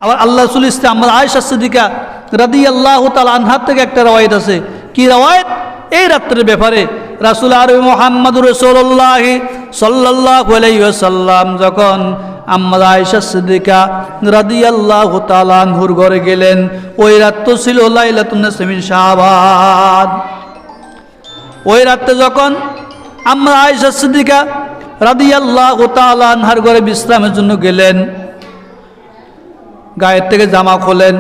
আবার আল্লাহ রাসূল আমরা আয়েশা সিদ্দিকা রাদিয়াল্লাহু তাআলা আনহা থেকে একটা রওয়ায়াত আছে। কি রওয়ায়াত? এই রাত্রের ব্যাপারে রাসূল আরবি মুহাম্মদুর রাসূলুল্লাহ সাল্লাল্লাহু আলাইহি ওয়াসাল্লাম যখন আম্মা আয়েশা সিদ্দিকা রাদিয়াল্লাহু তাআলা আনহুর ঘরে গেলেন, ওই রাত তো ছিল লাইলাতুন নিসফি শাবান। ওই রাতে যখন আম্মা আয়েশা সিদ্দিকা রাদিয়াল্লাহু তাআলা আনহার ঘরে বিশ্রামের জন্য গেলেন, গায়ের থেকে জামা খোলেন।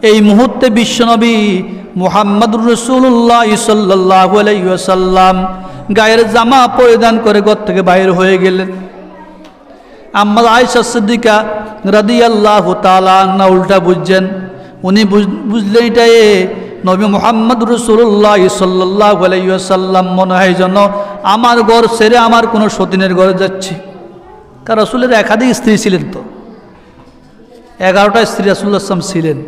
এই মুহূর্তে বিশ্বনবী মুহাম্মদুর রাসূলুল্লাহ সাল্লাল্লাহু আলাইহি ওয়াসাল্লাম গায়ের জামা পরিধান করে ঘর থেকে বাইরে হয়ে গেলেন। আম্মা আয়েশা সিদ্দিকা রাদিয়াল্লাহু তাআলা আনহা উল্টা বুঝছেন। উনি বুঝলেন এটাই নবী মুহাম্মদুর রাসূলুল্লাহ সাল্লাল্লাহু আলাইহি ওয়াসাল্লাম মনে হয় যেন আমার ঘর ছেড়ে আমার কোনো সতীনের ঘরে যাচ্ছে। কারণ রাসূলের একাধিক স্ত্রী ছিলেন, তো 11টা স্ত্রী রাসূলুল্লাহ সাল্লাল্লাহু আলাইহি ওয়াসাল্লাম ছিলেন।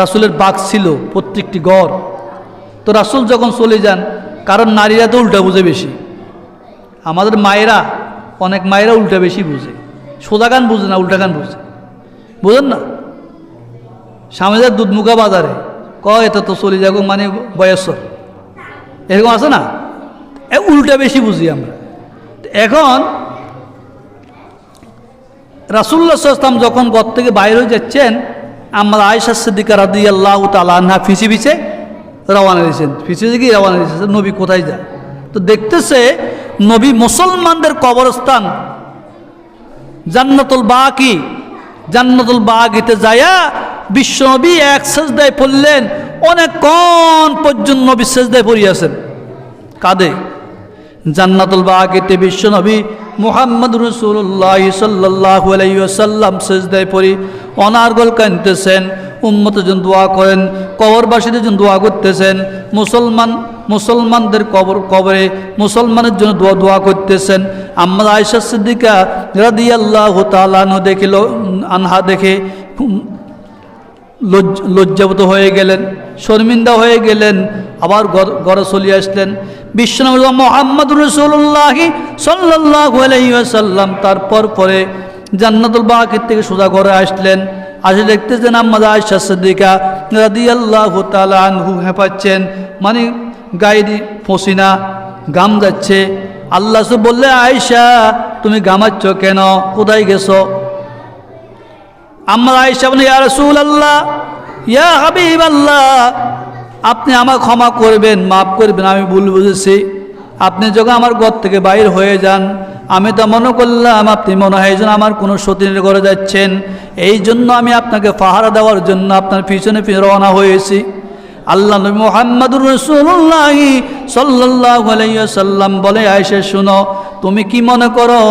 রাসূলের বাগ ছিল প্রত্যেকটি ঘর। তো রাসূল যখন চলে যান, কারণ নারীরা তো উল্টা বুঝে বেশি। আমাদের মায়েরা, অনেক মায়েরা উল্টা বেশি বুঝে, সোজা গান বুঝে না, উল্টা গান বুঝে। বুঝেন না? স্বামীদের দুধমুখা বাজারে কয় এত তো চলে যাবো, মানে বয়সর, এরকম আছে না? উল্টা বেশি বুঝি আমরা। এখন রাসূলুল্লাহ সাল্লাল্লাহু আলাইহি ওয়াসাল্লাম যখন ঘর থেকে বাইরে হয়ে যাচ্ছেন, আম্মা আয়েশা সিদ্দিকা রাদিয়াল্লাহু তাআলা আনহা পিছে পিছে রওনা দিয়েছেন। পিছে গিয়ে রওনা দিয়েছেন নবী কোথায় যায়। তো দেখতেছে নবী মুসলমানদের কবরস্থান জান্নাতুল বাকিতে যায়া বিশ্বনবী এক সেজদায় পড়লেন। অনেকক্ষণ পর্যন্ত নবী সেজদায় পড়িয়াছেন, কাঁদে। জান্নাতুল বাকিতে বিশ্বনবী মুহাম্মদুর রাসূলুল্লাহ সাল্লাল্লাহু আলাইহি ওয়াসাল্লাম সেজদায় পড়ি অনার্গল কাঁদতেছেন। উম্মতের জন্য দোয়া করেন, কবরবাসীদের জন্য দোয়া করতেছেন। মুসলমানদের কবরে মুসলমানের জন্য দোয়া করতেছেন। আম্মা আয়েশা সিদ্দিকা রাদিয়াল্লাহু তাআলা আনহা দেখে লজ্জাবত হয়ে গেলেন, শর্মিন্দা হয়ে গেলেন। আবার ঘরে চলে আসলেন। বিশ্বনবী মুহাম্মদুর রাসূলুল্লাহ সাল্লাল্লাহু আলাইহি ওয়াসাল্লাম তারপর পরে জান্নাতুল বাকির থেকে সোজা ঘরে আসলেন। আসে দেখতেছেন আম্মা আয়েশা সিদ্দিকা রাদিয়াল্লাহু তাআলা আনহু হেঁপাচ্ছেন, মানে গায়ে পসিনা গাম যাচ্ছে। আল্লাহ বললে, আয়েশা তুমি গামাচ্ছ কেন, কোথায় গেছো? আম্মা আয়েশা বলে, ইয়া রাসূলুল্লাহ, ইয়া হাবিবাল্লাহ, আপনি আমাকে ক্ষমা করবেন, মাফ করবেন, আমি ভুল বুঝেছি। আপনি যখন আমার ঘর থেকে বাইর হয়ে যান, আমি তো মনে করলাম আপনি মনে হয় যেন আমার কোনো সতীনের ঘরে যাচ্ছেন। এই জন্য আমি আপনাকে পাহারা দেওয়ার জন্য আপনার পিছনে রওনা হয়েছি। আল্লাহ নবী মুহাম্মদুর রাসূলুল্লাহ সাল্লাল্লাহু আলাইহি ওয়াসাল্লাম বলে, আয়েশা শুনো, তুমি কি মনে করো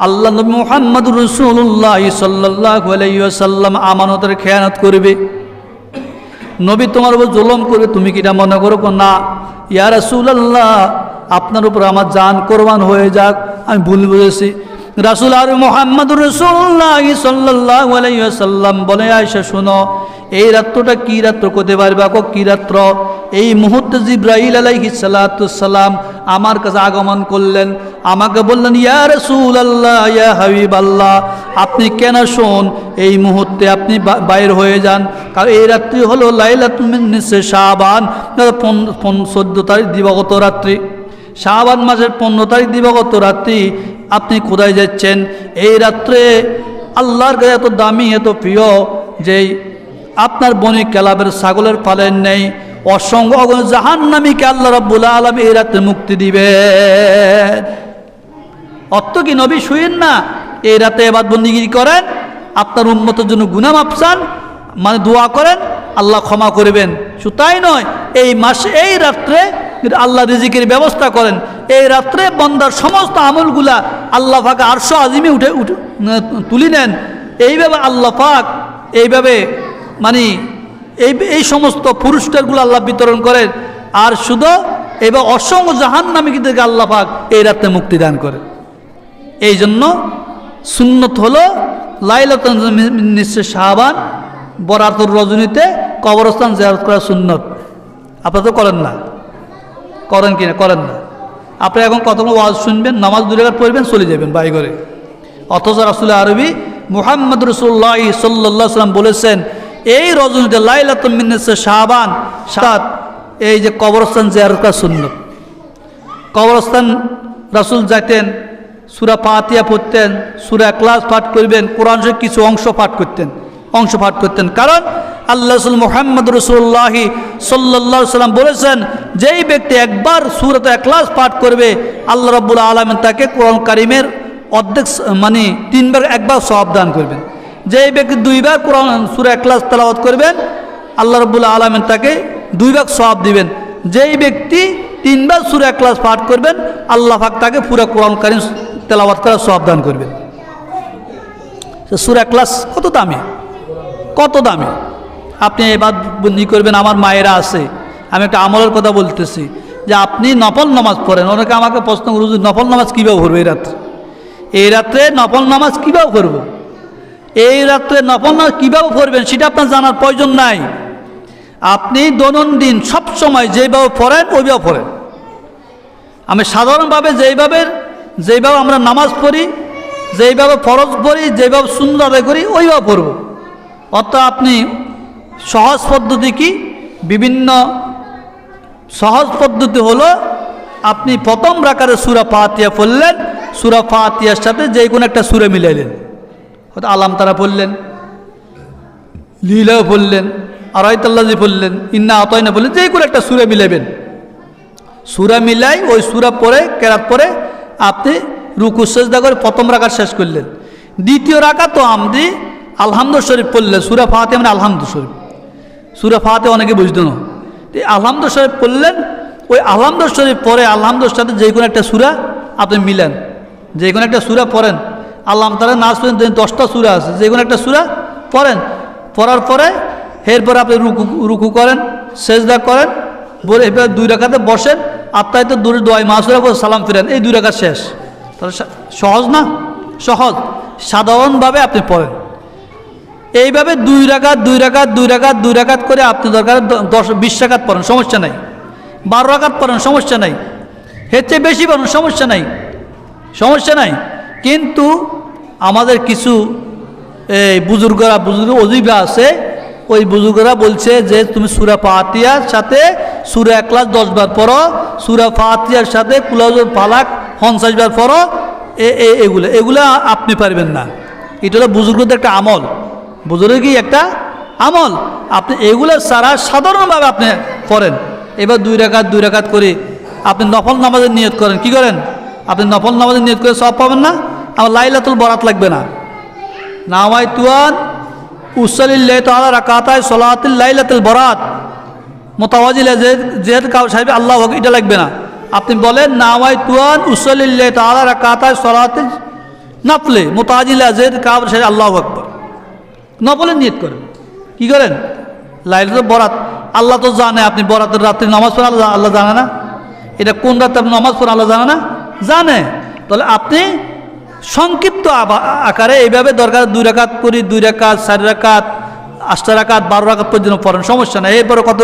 আল্লাহ নবী মুহাম্মদুর রাসূলুল্লাহ সাল্লাল্লাহু আলাইহি ওয়াসাল্লাম আমানতের খেয়ানত করবে? নবী তোমার উপর জুলুম করবে, তুমি কি এটা মনে করো? না, ইয়া রাসূলুল্লাহ, আপনার উপর আমার জান কোরবান হয়ে যাক, আমি ভুল বুঝেছি। রাসূল আর মুহাম্মদুর রাসূলুল্লাহ সাল্লাল্লাহু আলাইহি ওয়াসাল্লাম বলে, আয়েশা শুনো, এই রাত্রটা কি রাত্র করতে পারবা? কি রাত্র? এই মুহূর্তে জিবরাইল আলাইহিস সালাতু সালাম আমার কাছে আগমন করলেন, আমাকে বললেন, ইয়া রাসূলুল্লাহ, ইয়া হাবিবাল্লাহ, আপনি কেন শোন এই মুহূর্তে আপনি বাইর হয়ে যান, কারণ এই রাত্রি হলো লাইলাতুন মিন নিসফি শাবান, 14 তারিখ দিবাগত রাত্রি, শাবান মাসের 15 তারিখ দিবাগত রাত্রি। আপনি কোথায় যাচ্ছেন? এই রাত্রে আল্লাহর কাছে এত দামি, এত প্রিয় যে আপনার বনি কেলাবের ছাগলের পালেন নেই, অসংখ্য জাহান্নামীকে আল্লাহ রাব্বুল আলামিন এই রাত্রে মুক্তি দিবেন। অর্থ কি নবী শুয়েন না, এই রাতে ইবাদত বন্দেগী করেন, আপনার উম্মতের জন্য গুনাহ মাফ চান, মানে দোয়া করেন, আল্লাহ ক্ষমা করবেন। শুধু তাই নয়, এই মাসে এই রাত্রে আল্লাহ রিজিকের ব্যবস্থা করেন। এই রাত্রে বন্দার সমস্ত আমলগুলা আল্লাহ পাক আরশ আজিমে উঠে তুলে নেন। এইভাবে আল্লাহ পাক এইভাবে মানে এই সমস্ত পুরস্কারগুলো আল্লাহ বিতরণ করেন। আর শুধু এবার অসংখ্য জাহান্নামীদেরকে আল্লাহ পাক এই রাতে মুক্তি দান করে। এই জন্য সুন্নত হলো লাইলাতুন মিন নিসফি শাবান, বরাতুর রজনীতে কবরস্থান জিয়ারত করা সুন্নত। আপনারা তো করেন না, করেন কিনা? করেন না। আপনি এখন কতগুলো ওয়াজ শুনবেন, নামাজ 2 রাকাত পড়বেন, চলে যাবেন বাড়ি ঘরে। অথচ রাসূল আরবি মুহাম্মদ রাসূলুল্লাহ সাল্লাল্লাহু আলাইহি ওয়াসাল্লাম বলেছেন, এই রজনীতে লাইলাতুল মিন শাবান সাত, এই যে কবরস্থান জিয়ারত করা সুন্নাত। কবরস্থান রাসূল যাইতেন, সূরা ফাতিহা পড়তেন, সূরা ইখলাস পাঠ করবেন, কোরআন শরীফ কিছু অংশ পাঠ করতেন। কারণ আল্লাহ রাসূল মুহাম্মদ রাসূলুল্লাহ সাল্লাল্লাহু আলাইহি ওয়াসাল্লাম বলেছেন, যেই ব্যক্তি একবার সূরাত ইখলাস পাঠ করবে, আল্লাহ রাব্বুল আলামিন তাকে কোরআন কারীমের অর্ধেক মানে 3 ভাগ 1 ভাগ সওয়াব দান করবেন। যেই ব্যক্তি 2 বার কোরআন সূরা ইখলাস তেলাওয়াত করবেন, আল্লাহ রাব্বুল আলামিন তাকে 2 ভাগ সওয়াব দিবেন। যেই ব্যক্তি 3 বার সূরা ইখলাস পাঠ করবেন, আল্লাহ পাক তাকে পুরো কোরআন কারীম তেলাওয়াত করার সওয়াব দান করবেন। সূরা ইখলাস কত দামি আপনি এবার বন্দি করবেন। আমার মায়েরা আছে, আমি একটা আমলের কথা বলতেছি, যে আপনি নফল নামাজ পড়েন। অনেকে আমাকে প্রশ্ন করুন, নফল নামাজ কীভাবে পড়বো এই রাত্রে নফল নামাজ কীভাবে পড়বো? এই রাত্রে নফল নামাজ কীভাবে পড়বেন সেটা আপনার জানার প্রয়োজন নাই। আপনি দৈনন্দিন সবসময় যেভাবে পড়েন ওইভাবে পড়েন। আমি সাধারণভাবে যেইভাবে আমরা নামাজ পড়ি, যেইভাবে ফরজ পড়ি, যেভাবে সুন্নাত আদায় করি, ওইভাবে পড়ব। অর্থাৎ আপনি সহজ পদ্ধতি কি? বিভিন্ন সহজ পদ্ধতি হলো, আপনি প্রথম রাকাতে সূরা ফাতিহা পড়লেন, সূরা ফাতিহার সাথে যে কোনো একটা সূরা মিলাইলেন। হয়তো আলাম তারা পড়লেন, লীলাও পড়লেন, আরাইতাল্লাযী পড়লেন, ইন্না আতাইনা পড়লেন, যে কোনো একটা সূরা মিলাবেন। সূরা মিলাই ওই সূরা পড়ে কেরাত পড়ে আপনি রুকু সিজদা করে প্রথম রাকাত শেষ করলেন। দ্বিতীয় রাকাত তো আপনি আলহামদু শরীফ পড়লেন। সূরা ফাতিহা মানে আলহামদু শরীফ। সূরা ফাতিহা অনেকে বুঝতো না, আলহামদু শরীফ পড়লেন। ওই আলহামদু শরীফ পরে আলহামদুর সাথে যে কোনো একটা সূরা আপনি মিলান, যে কোনো একটা সূরা পড়েন। আল্লাহ তাআলা নাজ পর্যন্ত 10টা সূরা আছে, যে কোনো একটা সূরা পড়েন। পড়ার পরে এরপরে আপনি রুকু করেন, সেজদা করেন, বলে এবার 2 রাকাতে বসেন, আত্মায় তো দূরে দোয়াই মাসুরা পর সালাম ফিরেন। এই 2 রাকাত শেষ। তাহলে সহজ না? সহজ। সাধারণভাবে আপনি পড়েন এইভাবে 2 রাকাত করে আপনি দরকার 10-20 রাকাত পড়েন, সমস্যা নাই। 12 রাকাত পড়েন, সমস্যা নাই। এর চেয়ে বেশি পড়েন, সমস্যা নাই। কিন্তু আমাদের কিছু বুজুর্গ অজিবা আছে, ওই বুজুর্গরা বলছে যে তুমি সূরা ফাতিহার সাথে সূরা ইখলাস 10 বার পড়ো, সূরা ফাতিহার সাথে কুল আউযু ফালাক 50 বার পড়ো। এগুলো আপনি পারবেন না। এটা হলো বুজুর্গদের একটা আমল, বুজুর্গই একটা আমল। আপনি এগুলো সারা সাধারণভাবে আপনি পড়েন। এবার 2 রাকাত করে আপনি নফল নামাজের নিয়ত করেন। কি করেন? আপনি নফল নামাজের নিয়ত করে সওয়াব পাবেন না। আমার লাইলাতুল বরাত লাগবে না। নাওয়াইতুয়ান উসাল্লিল্লাহি তাআলা রাকাতায় সালাতুল লাইলাতুল বরাত মুতাওয়াজিল যেহেতু কাউ সাহেব আল্লাহু আকবার, এটা লাগবে না। আপনি বলেন নাওয়াইতুয়ান উসাল্লিল্লাহি তাআলা রাকাতায় সালাতুল নফলে মুতাওয়াজিল যেহেতু কাউ সাহেব আল্লাহু আকবার, নফলের নিয়ত করেন। কি করেন? লাইলাতুল বরাত। আল্লাহ তো জানে আপনি বরাতের রাত্রে নামাজ পড়েন, আল্লাহ জানে না? এটা কোন রাতে আপনি নামাজ পড়েন আল্লাহ জানে না? জানে। তাহলে আপনি সংক্ষিপ্ত আকারে এইভাবে দরকার 2 রাকাত করি, 2 রাকাত, 4 রাকাত, 8 রাকাত, 12 রাকাত পর্যন্ত পড়েন, সমস্যা নাই। এরপরে কত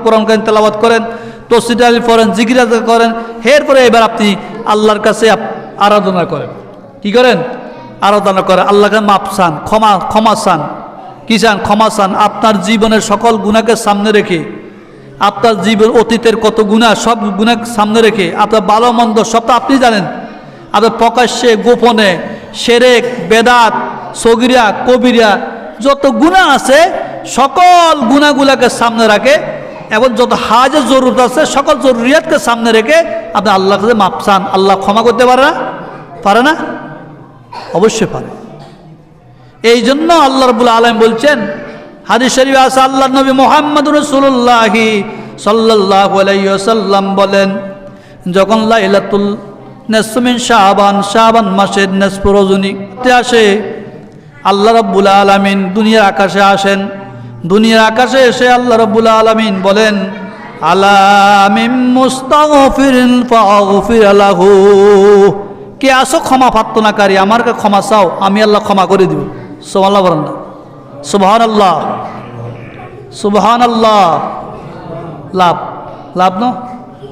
কোরআন তেলাওয়াত করেন, তসবিহ তাহলিল পড়েন, জিকির আজকার করেন। এরপরে এবার আপনি আল্লাহর কাছে আরাধনা করেন। কি করেন? আরাধনা করেন, আল্লাহকে মাপ চান, ক্ষমা চান। কি চান? ক্ষমা চান। আপনার জীবনের সকল গুনাহকে সামনে রেখে, আপনার জীবন অতীতের কত গুনাহ, সব গুনাহ সামনে রেখে, আপনার ভালো মন্দ সব তো আপনি জানেন। আপনার প্রকাশ্যে গোপনে শিরক, বেদাত, সগীরা, কবিরা যত গুনাহ আছে সকল গুনাহগুলোকে সামনে রাখে এবং যত হাজের জরুরত আছে সকল জরুরিয়াতকে সামনে রেখে আপনি আল্লাহর কাছে মাপ চান। আল্লাহ ক্ষমা করতে পারে না? অবশ্যই পারে। এই জন্য আল্লাহ রাব্বুল আলামিন বলছেন, হাদিস শরীফে আছে, আল্লাহর নবী মুহাম্মদুর রাসূলুল্লাহ সাল্লাল্লাহু আলাইহি ওয়াসাল্লাম বলেন, যখন লাইলাতুল নিসফু মিন শাবান মাসের নিসফ রজনীতে আসে, আল্লাহ রাব্বুল আলামিন দুনিয়ার আকাশে আসেন। দুনিয়ার আকাশে এসে আল্লাহ রাব্বুল আলামিন বলেন, আলা মিন মুস্তাগফিরিন ফাগফির লাহু, কে আসো ক্ষমা প্রার্থনাকারী, আমাকে ক্ষমা চাও, আমি আল্লাহ ক্ষমা করে দিব। সুবহানাল্লাহ বলেন না? সুবহানাল্লাহ, সুবহানাল্লাহ। লাভ না?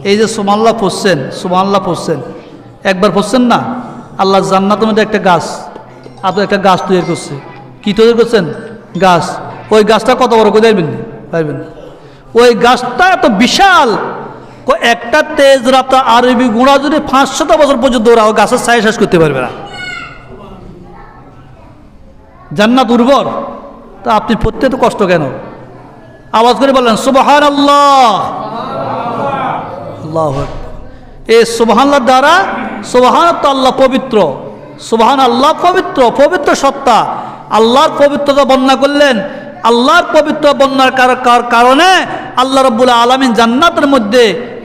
এই যে সুবহানাল্লাহ পড়ছেন, একবার পড়ছেন না? আল্লাহ জান্নাতের মধ্যে একটা গাছ, আপনি একটা গাছ তৈরি করছে, কি তৈরি করছেন? গাছ। ওই গাছটা কত বড় করে পারবেন? পারবেন না। ওই গাছটা এত বিশাল, একটা তেজ রাতা আরবি গুঁড়া যদি 500 বছর পর্যন্ত দৌড়াও গাছের ছায়া শেষ করতে পারবে না। জান্নাত উর্বর, তা আপনি পড়তে তো কষ্ট কেন? আওয়াজ করে বললেন সুবহানাল্লাহ। আল্লাহু আকবার। এই সুবহানাল্লাহ দ্বারা, সুবহান তো আল্লাহ পবিত্র, সুবহান আল্লাহ পবিত্র, পবিত্র সত্তা, আল্লাহর পবিত্রতা বর্ণনা করলেন। আল্লাহর পবিত্র বর্ণনার কারণে আল্লাহ রাব্বুল আলামিন জান্নাতের মধ্যে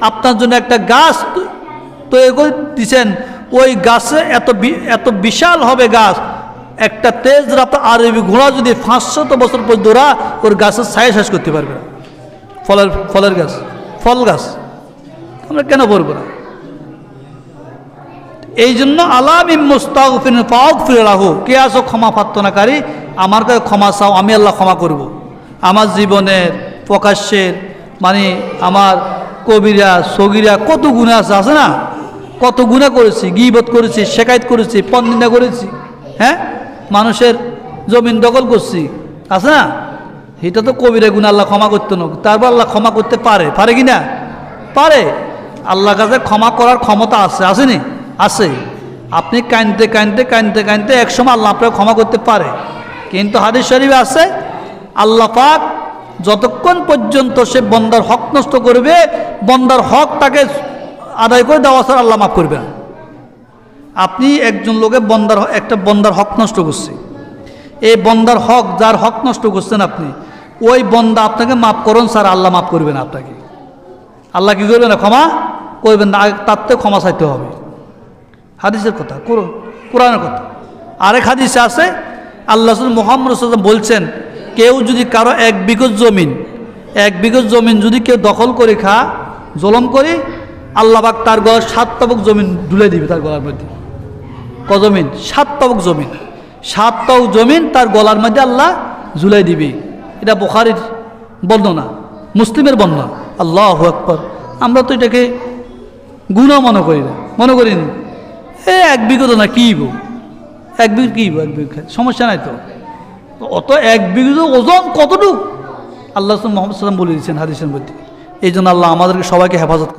আপনার জন্য একটা গাছ তৈরি করে দিয়েছেন। ওই গাছে এত বিশাল হবে গাছ, একটা তেজ রাত আরবি ঘোড়া যদি 500 বছর পর দৌড়া ওর গাছের ছায়া শেষ করতে পারবে না। ফলের গাছ, ফল গাছ, আমরা কেন পড়বো না? এই জন্য আলামিম মুস্তাগফির ফাগফির লাহু, কে আছো ক্ষমা প্রার্থনাকারী, আমার কাছে ক্ষমা চাও, আমি আল্লাহ ক্ষমা করব। আমার জীবনের প্রকাশ্যের মানে আমার কবিরা সগিরা কত গুনাহ আছে না, কত গুনাহ করেছি, গীবত করেছি, শেকায়েত করেছি, পরনিন্দা করেছি, হ্যাঁ, মানুষের জমিন দখল করছি, আছে না? এটা তো কবিরা গুনাহ, আল্লাহ ক্ষমা করতে না, তারপর আল্লাহ ক্ষমা করতে পারে, পারে কি না? পারে। আল্লাহর কাছে ক্ষমা করার ক্ষমতা আছে, আসেনি? আছে। আপনি কাঁদতে কাঁদতে কাঁদতে কাঁদতে একসময় আল্লাহ আপনাকে ক্ষমা করতে পারে। কিন্তু হাদিস শরীফে আছে আল্লাহ পাক যতক্ষণ পর্যন্ত সে বন্দার হক নষ্ট করবে, বন্দার হক তাকে আদায় করে দেওয়া ছাড়া আল্লাহ মাফ করবে না। আপনি একজন লোকে একটা বন্দার হক নষ্ট করছে, এই বন্দার হক, যার হক নষ্ট করছেন আপনি, ওই বন্দা আপনাকে মাফ করুন স্যার, আল্লাহ মাফ করবে না আপনাকে। আল্লাহ কি করবে না? ক্ষমা করবেন না, তার তো ক্ষমা চাইতে হবে। হাদিসের কথা, কোরআনের কথা। আরেক হাদিসে আছে আল্লাহ মুহাম্মদ রাসূলুল্লাহ সাল্লাল্লাহু আলাইহি ওয়াসাল্লাম বলছেন, কেউ যদি কারো 1 বিঘা জমিন যদি কেউ দখল করে জুলুম করে, আল্লাহ পাক তার গলার 7 তবক জমিন ঢুলে দিবে তার গলার মধ্যে। জমিন 7 তবক জমিন, 7 তবক জমিন তার গলার মধ্যে আল্লাহ ঝুলাই দিবে। এটা বুখারীর বর্ণনা, মুসলিমের বর্ণনা। আল্লাহু আকবার। আমরা তো এটাকে গুনাহ মনে করি না, মনে করি না 1 বিঘা তো না, কি 1 বিঘা কি 1 বিঘা সমস্যা নাই তো, অত 1 বিঘা ওজন কতটুকু আল্লাহ মুহাম্মদ সাল্লাল্লাহু আলাইহি ওয়াসাল্লাম বলে দিয়েছেন হাদিসের মধ্যে। এই জন্য আল্লাহ আমাদেরকে সবাইকে হেফাজত